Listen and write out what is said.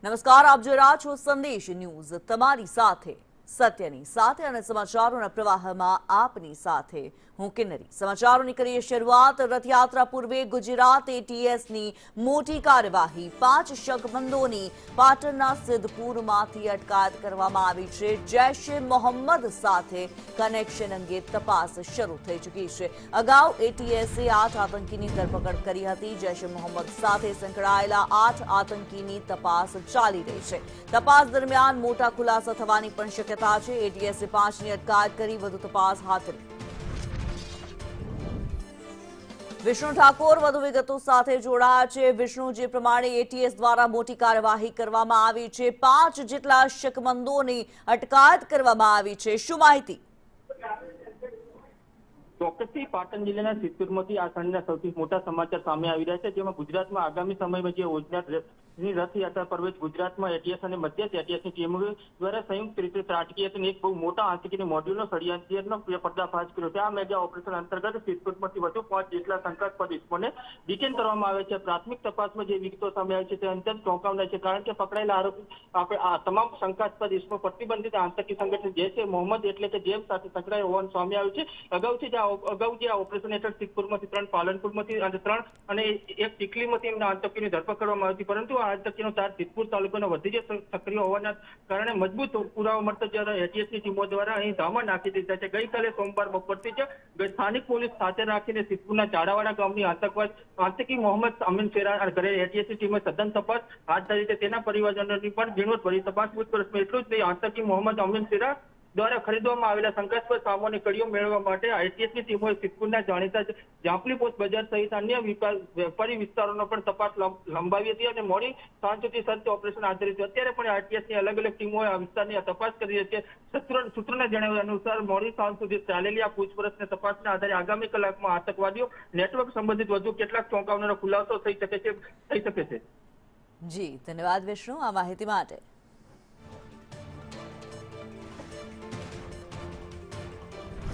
નમસ્કાર, આપ જોઈ રહ્યા છો સંદેશ ન્યૂઝ, તમારી સાથે સત્યની સાથે અને સમાચારોના પ્રવાહમાં આપની સાથે હું કિન્નરી। સમાચારોની કરીએ શરૂઆત। રથયાત્રા પૂર્વે ગુજરાત એટીએસની મોટી કાર્યવાહી। 5 શકમંદોની પાટણના સિદ્ધપુરમાંથી અટકાયત કરવામાં આવી છે। જૈશ-એ મોહમ્મદ સાથે કનેક્શન અંગે તપાસ શરૂ થઈ ચૂકી છે। અગાઉ એટીએસે 8 આતંકીની ધરપકડ કરી હતી। જૈશ-એ મોહમ્મદ સાથે સંકળાયેલા 8 આતંકીની તપાસ ચાલી રહી છે। તપાસ દરમિયાન મોટા ખુલાસા થવાની પણ શક્યતા છે। એટીએસે 5ની અટકાયત કરી વધુ તપાસ હાથ ધરી। વિષ્ણુ ઠાકોર વધુ વિગતો સાથે જોડાયા છે। વિષ્ણુ, જે પ્રમાણે એટીએસ દ્વારા મોટી કાર્યવાહી કરવામાં આવી છે, 5 જેટલા શકમંદોની અટકાયત કરવામાં આવી છે, શું માહિતી? ચોક્કસથી પાટણ જિલ્લાના સિદ્ધપુરમાંથી આ ક્ષણના સૌથી મોટા સમાચાર સામે આવી રહ્યા છે, જેમાં ગુજરાતમાં આગામી સમયમાં જે યોજના રથયાત્રા પર્વે ગુજરાતમાં એટીએસ અને મધ્ય એટીએસની ટીમો દ્વારા સંયુક્ત રીતે ત્રાટકી હતી અને એક બહુ મોટા આતંકી મોડ્યુલનો ષડયંત્રનો પર્દાફાશ કર્યો છે। આ મેગા ઓપરેશન અંતર્ગત સિદ્ધપુરમાંથી વધુ 5 જેટલા શંકાસ્પદ ઇસમોને ડિટેન કરવામાં આવે છે। પ્રાથમિક તપાસમાં જે વિગતો સામે આવી છે તે અત્યંત ચોંકાવનારી છે, કારણ કે પકડાયેલા આરોપી આપણે આ તમામ શંકાસ્પદ ઇસમો પ્રતિબંધિત આતંકી સંગઠન જૈશ-એ મોહમ્મદ એટલે કે જેમ સાથે સંકળાયેલા હોવાનું સામે આવ્યું છે। અગાઉ જે ઓપરેશન હેઠળ સિદ્ધપુરમાંથી 3, પાલનપુરમાંથી અને 3 અને એક ચીખલીમાંથી એમના આતંકીની ધરપકડ કરવામાં આવી હતી, પરંતુ આ આતંકીનો ચાર્જ સિદ્ધપુર તાલુકાનો વધી સક્રિય હોવાના કારણે મજબૂત પુરાવા મળતા જ્યારે એટીએસની ટીમો દ્વારા અહીં ધામા નાખી દીધા છે। ગઈકાલે સોમવાર બપોરથી જ સ્થાનિક પોલીસ સાથે રાખીને સિદ્ધપુરના ચારાવાડા ગામની આતંકી મોહમ્મદ અમીન શેરા ઘરે એટીએસની ટીમે સઘન તપાસ હાથ ધરી છે। તેના પરિવારજનોની પણ ઝીણવટભરી તપાસ પૂછપરછમાં એટલું જ નહીં, આતંકી મોહમ્મદ અમીન શેરા દ્વારા ખરીદવામાં આવેલા શંકાસ્પદ સામાનની કડીઓ મેળવવા માટે એટીએસની ટીમોએ સિદ્ધપુરના જાણીતા જાંપલી પોસ્ટ બજાર સહિત અન્ય વેપારી વિસ્તારોનો પણ તપાસ લંબાવી હતી અને મોડી સાંજ સુધી સર્ચ ઓપરેશન હાથ ધર્યું છે। અત્યારે પણ એટીએસની અલગ અલગ ટીમોએ આ વિસ્તારની તપાસ કરી રહી છે। સૂત્રોના જણાવ્યા અનુસાર મોડી સાંજ સુધી ચાલેલી આ પૂછપરછની તપાસના આધારે આગામી કલાકમાં આતંકવાદીઓ નેટવર્ક સંબંધિત વધુ કેટલાક ચોંકાવનારા ખુલાસો થઈ શકે છે। જી, ધન્યવાદ વિષ્ણુ આ માહિતી માટે।